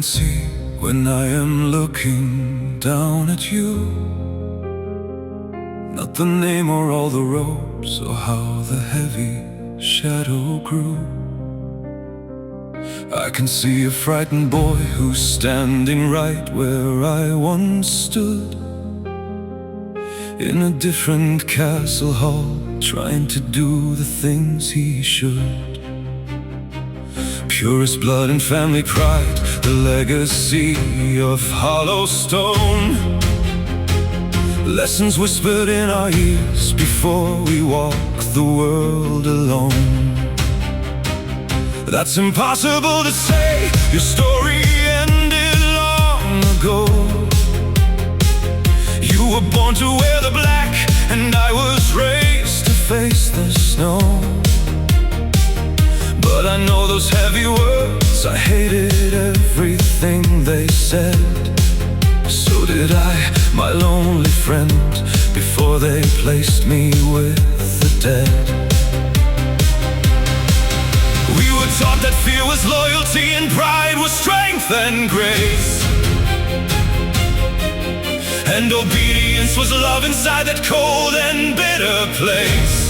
can see when I am looking down at you. Not the name or all the ropes, or how the heavy shadow grew. I can see a frightened boy who's standing right where I once stood, in a different castle hall, trying to do the things he should. Purest blood and family pride, the legacy of hollow stone. Lessons whispered in our ears before we walk the world alone. That's impossible to say, your story ended long ago. You were born to wear the black, and I was raised to face the snow. But I know those heavy words, I hated everything they said. So did I, my lonely friend, before they placed me with the dead. We were taught that fear was loyalty and pride was strength and grace, and obedience was love inside that cold and bitter place.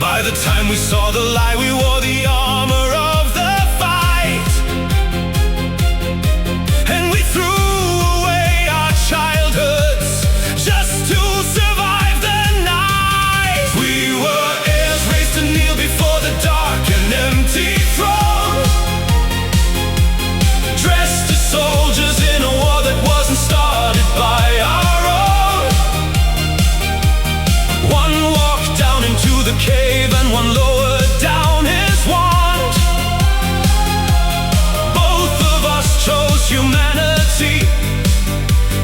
By the time we saw the lie, we wore the armor of the fight, and we threw away our childhoods just to survive the night. We were heirs raised to kneel before the dark and empty throne, dressed as soldiers in a war that wasn't started by our own. One walked down into the cave and one lowered down his wand. Both of us chose humanity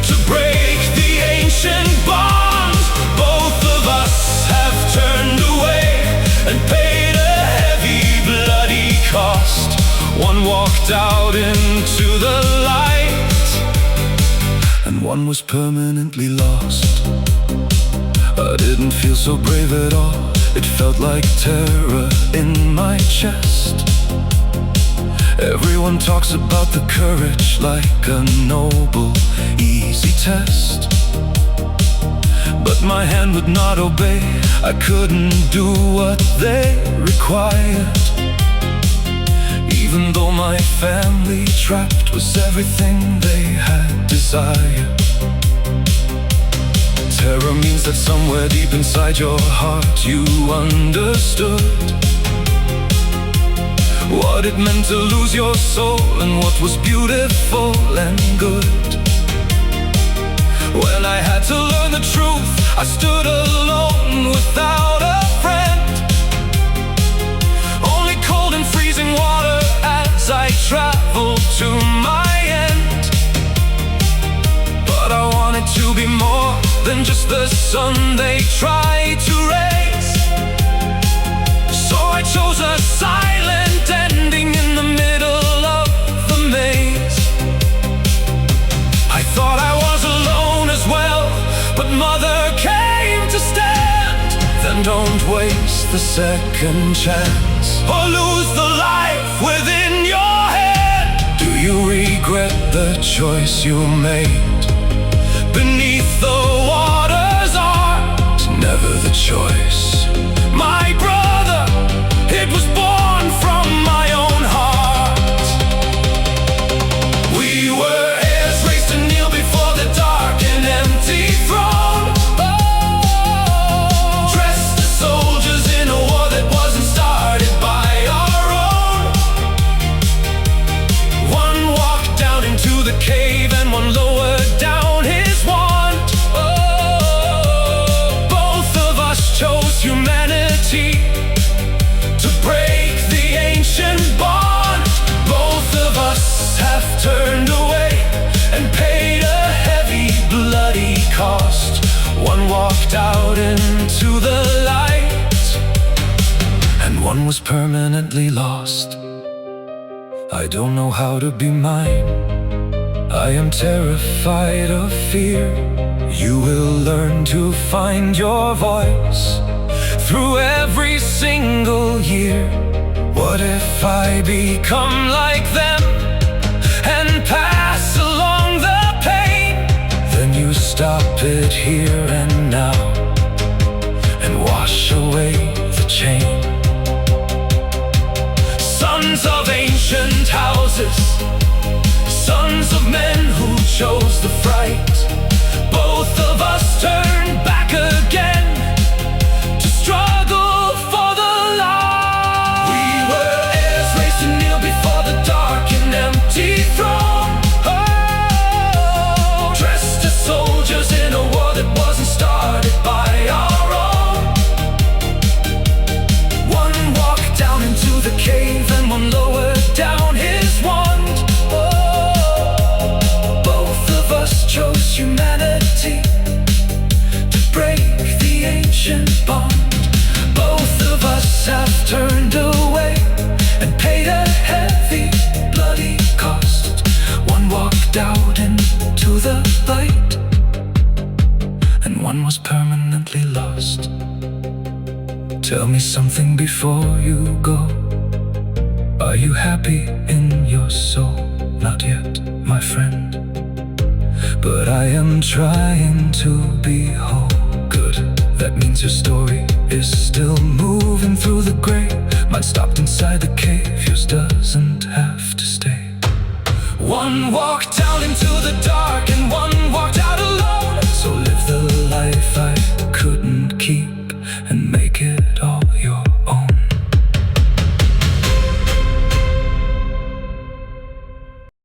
to break the ancient bond. Both of us have turned away and paid a heavy, bloody cost. One walked out into the light, and one was permanently lost. I didn't feel so brave at all. It felt like terror in my chest. Everyone talks about the courage like a noble, easy test, but my hand would not obey. I couldn't do what they required, even though my family trapped was everything they had desired. Terror means that somewhere deep inside your heart you understood what it meant to lose your soul and what was beautiful and good. When I had to learn the truth, I stood alone without a friend, only cold and freezing water as I traveled to my end. But I wanted to be more than just the sun they tried to raise, so I chose a silent ending in the middle of the maze. I thought I was alone as well, but Mother came to stand. Then don't waste the second chance, or lose the life within your head. Do you regret the choice you made? Beneath the water's arms, never the choice. My brother, it was born from my own heart. We were heirs raised to kneel before the dark and empty throne, dressed as soldiers in a war that wasn't started by our own. One walked down into the cave and one lowered down his wand. Both of us chose humanity to break the ancient bond. Both of us have turned away and paid a heavy, bloody cost. One walked out into the light, and one was permanently lost. I don't know how to be mine. I am terrified of fear. You will learn to find your voice through every single year. What What if I become like them and pass along the pain? Then you stop it here and now and wash away the chain. Sons of ancient houses, sons of men who chose the fright, both of us turn back again to struggle for the light. We were heirs raised to kneel before the dark and empty throne, oh, dressed as soldiers in a war that wasn't started by our own. One walked down into the cave and one lowered down his wand. Oh, both of us chose humanity to break the ancient bond. Both of us have turned away and paid a heavy, bloody cost. One walked out into the light and one was permanently lost. Tell me something before you go. Are you happy in your soul? Not yet, my friend, but I am trying to be whole. Good, that means your story is still moving through the grave. Mine stopped inside the cave, yours doesn't have to stay. One walked down into the dark and one walked